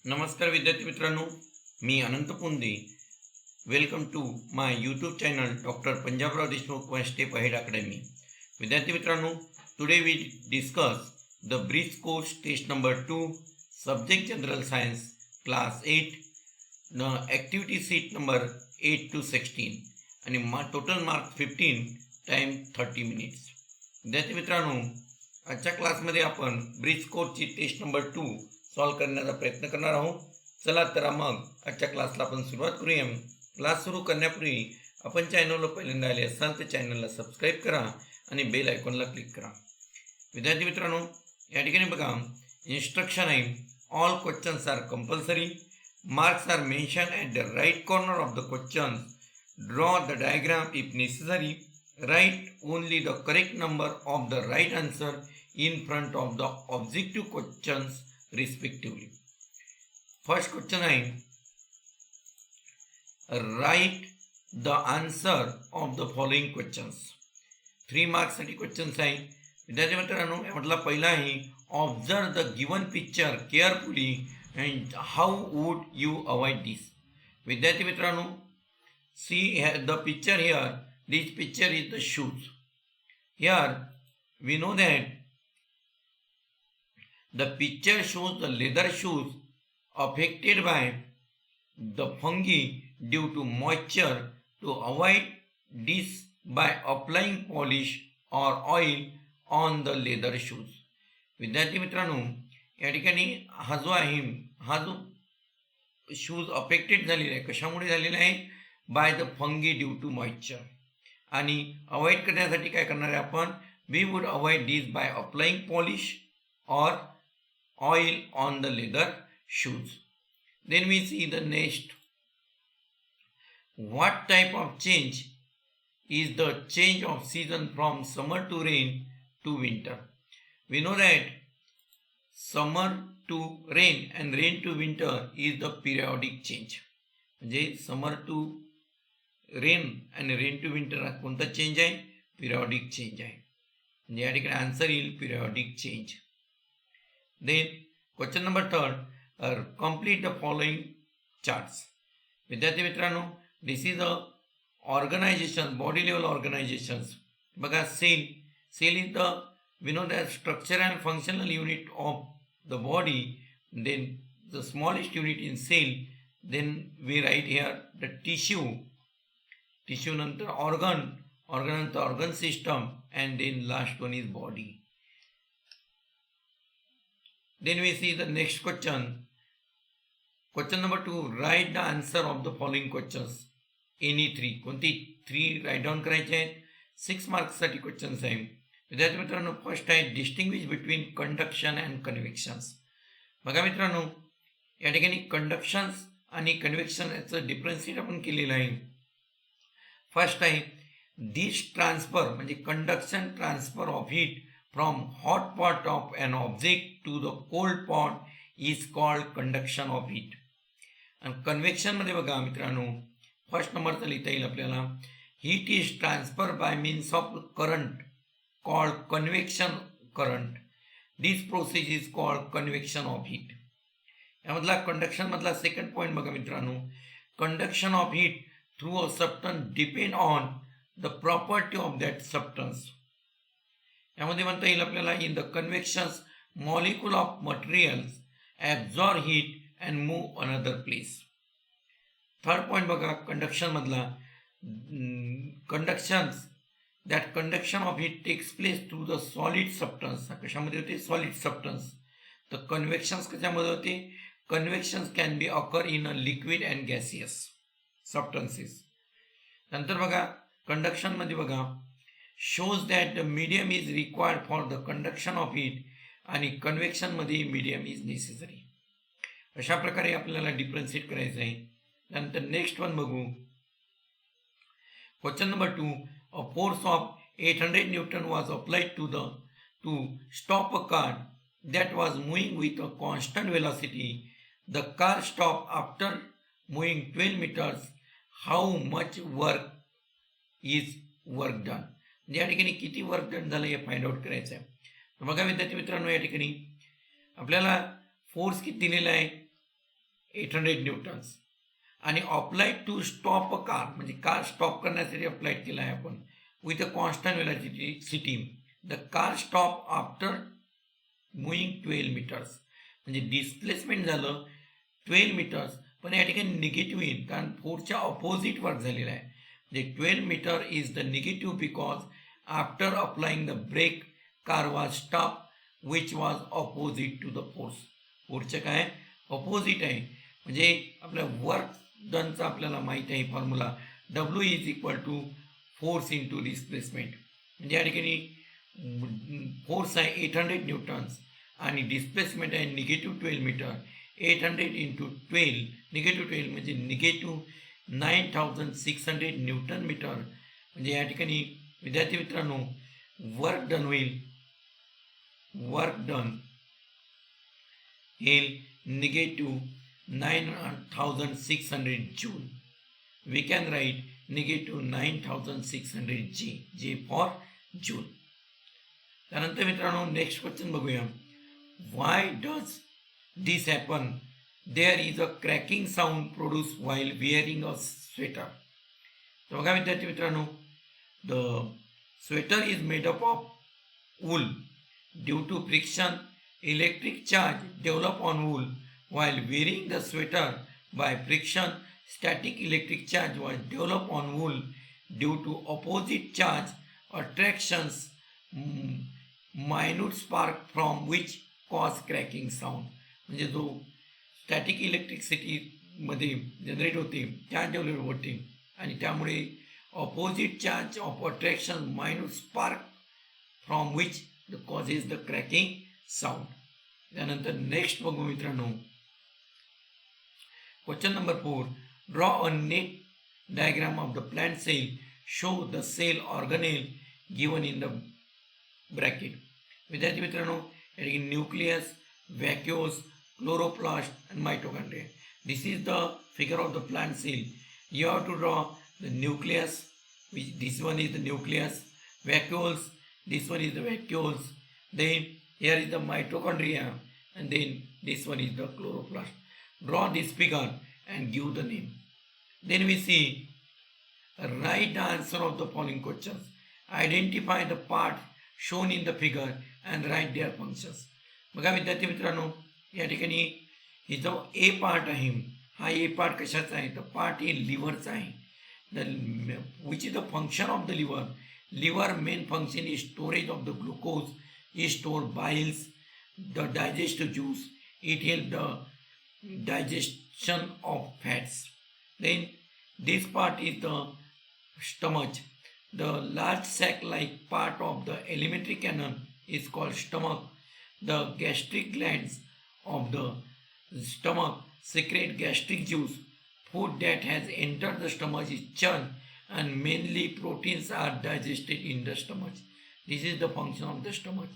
नमस्कार विद्यार्थी मित्रांनो, मी Anant Punde. Welcome to my YouTube channel doctor Panjabrao Deshmukh one step ahead academy. विद्यार्थी मित्रांनो, today we discuss the bridge course test number 2, subject general science, class 8, activity sheet number 8 to 16 आणि total mark 15, time 30 minutes. विद्यार्थी मित्रांनो, आजच्या क्लासमध्ये आपण ब्रिज कोर्सची टेस्ट नंबर 2 सॉल्व करण्याचा प्रयत्न करणार आहोत. चला तर मग आजच्या क्लासला आपण सुरुवात करूया. क्लास सुरू करण्यापूर्वी आपण चॅनलला पहिल्यांदा आले असाल तर चॅनलला सबस्क्राईब करा आणि बेल आयकॉनला क्लिक करा. विद्यार्थी मित्रांनो, या ठिकाणी बघा इन्स्ट्रक्शन आहे. All questions are compulsory. Marks are mention at the right corner of the question. Draw the diagram if necessary. Write only the correct number of the right answer in front of the objective questions respectively. First question आहे, write the answer of the following questions. 3 marks साठी questions आहे. विद्यार्थी मित्रांनो, यामधला पहिला आहे, observe the given picture carefully and how would you avoid this. विद्यार्थी मित्रांनो, see the picture here. This picture is the shoes. Here we know that the picture shows the leather shoes affected by the fungi due to moisture. To avoid this by applying polish or oil on the leather shoes. विद्यार्थी मित्रांनो, या ठिकाणी हा जो shoes affected झालेला आहे, कशामुळे झालेला आहे? By the fungi due to moisture. आणि अवॉइड करण्यासाठी काय करणार आहे आपण? We would avoid this by applying polish or oil on the leather shoes. Then we see the next. What type of change is the change of season from summer to rain to winter? We know that summer to rain and rain to winter is the periodic change. म्हणजे summer to rain and rain to winter हा कोणता change आहे? Periodic change आहे. म्हणजे या ठिकाणी answer येईल periodic change. Then question number 3, complete the following charts. विद्यार्थी मित्रांनो, this is a organisation, body level organisations. बघा, cell is the we know the structure and functional unit of the body. Then the smallest unit in cell. Then we write here the tissue नंतर organ नंतर organ system, and then last one is body. Then we see the next question. Question number 2, write the answer of the following questions. Any 3. कोणती 3 right down करायचे आहेत. 6 मार्क्ससाठी questions आहे. विद्यार्थी मित्रांनो, first आहे, distinguish between conduction and कन्व्हेक्शन्स. बघा मित्रांनो, या ठिकाणी कंडक्शन्स आणि कन्व्हेक्शन याचं डिफरन्शिएट आपण केलेलं आहे. फर्स्ट आहे, दिस ट्रान्सफर म्हणजे conduction transfer of heat from hot pot of an object to the cold pot is called conduction of heat. आणि कन्व्हेक्शनमध्ये बघा मित्रांनो, फर्स्ट नंबरचा लिहिता येईल आपल्याला, heat is transfer by means of current called convection current. This process is called convection of heat. यामधला कंडक्शनमधला सेकंड पॉईंट बघा मित्रांनो, conduction of heat through a substance depend on the property of that substance. यामध्ये म्हणता येईल आपल्याला, in the convections molecule of materials absorb heat and move another place. Third point बघा कंडक्शनमधला, conductions that conduction of heat takes place through the solid substance. कशामध्ये होते? Solid substance. तर convections कशामध्ये होते? Convections can be occur in a liquid and gaseous substances. नंतर बघा कंडक्शनमध्ये बघा, shows that the medium is required for the conduction of heat आणि कन्व्हेक्शनमध्ये मीडियम इज नेसेसरी. अशा प्रकारे आपल्याला डिफरन्शिएट करायचं आहे. नंतर नेक्स्ट वन बघू. Question number 2, a force of 800 newton was applied to stop a car that was moving with a constant velocity. The car stop after moving 12 meters. How much work is work done. म्हणजे या ठिकाणी किती work done झालं हे find out करायचं आहे. तर बघा विद्यार्थी मित्रांनो, या ठिकाणी आपल्याला फोर्स किती दिलेला आहे? 800 न्यूटन्स. आणि applied to stop a car, म्हणजे कार स्टॉप करण्यासाठी अप्लाइड केला आहे आपण, with a constant velocity. The car stop after moving 12 meters. म्हणजे डिस्प्लेसमेंट झालं 12 मीटर्स, पण या ठिकाणी निगेटिव्ह येईल कारण फोर्सच्या ऑपोजिट वर्क झालेला आहे. म्हणजे 12 metre is the negative because after applying the brake car was stop which was opposite to the force. फोर्सचं काय ऑपोजिट आहे. म्हणजे आपल्या वर्क डनचा आपल्याला माहीत आहे formula, W is equal to force into displacement. म्हणजे या ठिकाणी फोर्स आहे 800 न्यूटन्स आणि डिस्प्लेसमेंट आहे निगेटिव्ह 12 मीटर. 800 इंटू 12 निगेटिव्ह 12 म्हणजे निगेटिव्ह 9600 न्यूटन मीटर. म्हणजे या ठिकाणी विद्यार्थी मित्रांनो वर्क डन होईल, वर्क डन येईल negative 9600 joule. We can write negative 9600 J for joule. त्यानंतर मित्रांनो नेक्स्ट क्वेश्चन बघूया. Why does this happen? There is a cracking sound produce while wearing a sweater. तर बघा विद्यार्थी मित्रांनो, the sweater is made up of wool. Due to friction, electric charge develop on wool. While wearing the sweater by friction, static electric charge was developed on wool. Due to opposite charge attractions, minute spark from which cause cracking sound. म्हणजे जो static इलेक्ट्रिसिटीमध्ये generate होते, charge develop होते आणि त्यामुळे opposite charge of attraction minute spark from which the causes the cracking sound. त्यानंतर next बघू मित्रांनो, question number 4. Draw a neat diagram of the plant cell. Show the cell organelle given in the bracket. विद्यार्थी मित्रांनो या ठिकाणी nucleus, vacuoles, chloroplast and mitochondria. This is the figure of the plant cell. You have to draw the nucleus, which this one is the nucleus, vacuoles, this one is the vacuoles, then here is the mitochondria, and then this one is the chloroplast. Draw this figure and give the name. Then we see write the answer of the following questions. Identify the part shown in the figure and write their functions. बघा विद्यार्थी मित्रांनो या ठिकाणी ही जो ए part आहे, हा ए part कशाचा आहे तर पार्ट ए लिव्हरचा आहे. The which is the function of the liver. Liver main function is storage of the glucose, is store biles, the digestive juice, it help the digestion of fats. Then this part is the stomach. The large sac-like part of the alimentary canal is called stomach. The gastric glands of the stomach secrete gastric juice. Food that has entered the stomach is churned and mainly proteins are digested in the stomach. This is the function of the stomach.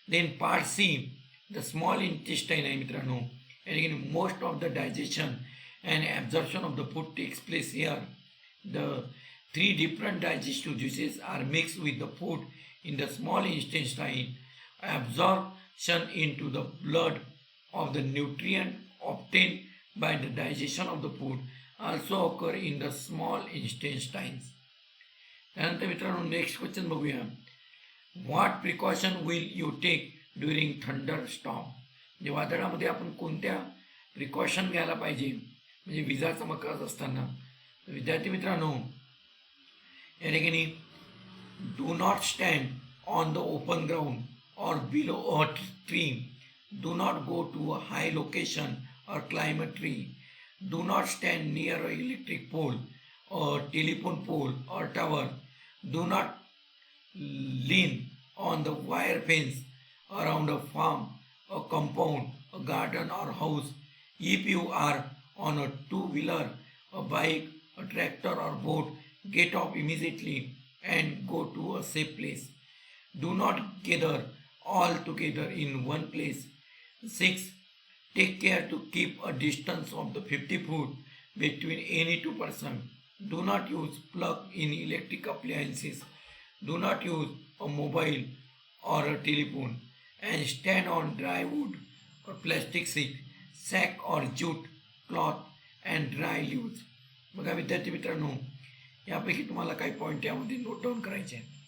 Then part C, the small intestine आहे मित्रांनो. And again most of the digestion and absorption of the food takes place here. The three different digestive juices are mixed with the food in the small intestine. Absorption into the blood of the nutrient obtained by the digestion of the food also occur in the small intestines. त्यानंतर मित्रांनो next question बघूया. What precaution will you take during thunder storm. म्हणजे वादळामध्ये आपण कोणत्या precaution घ्यायला पाहिजे म्हणजे विजा चमकत असताना. विद्यार्थी मित्रांनो या ठिकाणी do not stand on the open ground or below a tree. Do not go to a high location or climb a tree. Do not stand near an electric pole, a telephone pole or tower. Do not lean on the wire fence around a farm, a compound, a garden or house. If you are on a two-wheeler, a bike, a tractor or boat, get off immediately and go to a safe place. Do not gather all together in one place. 6. Take care to keep a distance of the 50 foot between any two persons. Do not use plug-in electric appliances. Do not use a mobile or a telephone. And stand on dry wood or plastic sheet, sack or jute cloth and dry leaves. बघा विद्यार्थी मित्रांनो, यापैकी तुम्हाला काही point यामध्ये note down करायचे आहेत.